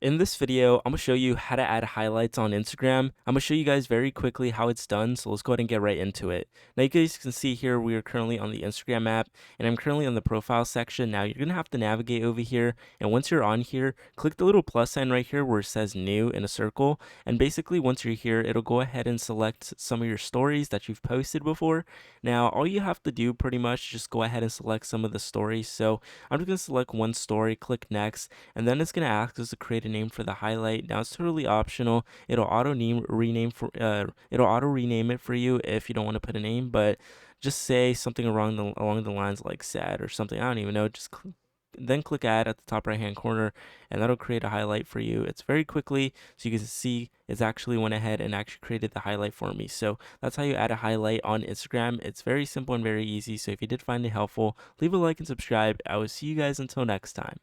In this video, I'm gonna show you how to add highlights on Instagram. I'm gonna show you guys very quickly how it's done, so let's go ahead and get right into it. Now you guys can see here we are currently on the Instagram app, and I'm currently on the profile section. Now you're gonna have to navigate over here, and once you're on here, click the little plus sign right here where it says new in a circle, and basically once you're here, it'll go ahead and select some of your stories that you've posted before. Now all you have to do pretty much just go ahead and select some of the stories. So I'm just gonna select one story, click next, and then it's going to ask us to create a name for the highlight. Now it's totally optional. It'll auto rename it for you if you don't want to put a name, but just say something along the lines like sad or something. I don't even know. Then click add at the top right hand corner, and that'll create a highlight for you. It's very quickly, so you can see it's actually went ahead and actually created the highlight for me. So that's how you add a highlight on Instagram. It's very simple and very easy. So if you did find it helpful, leave a like and subscribe. I will see you guys until next time.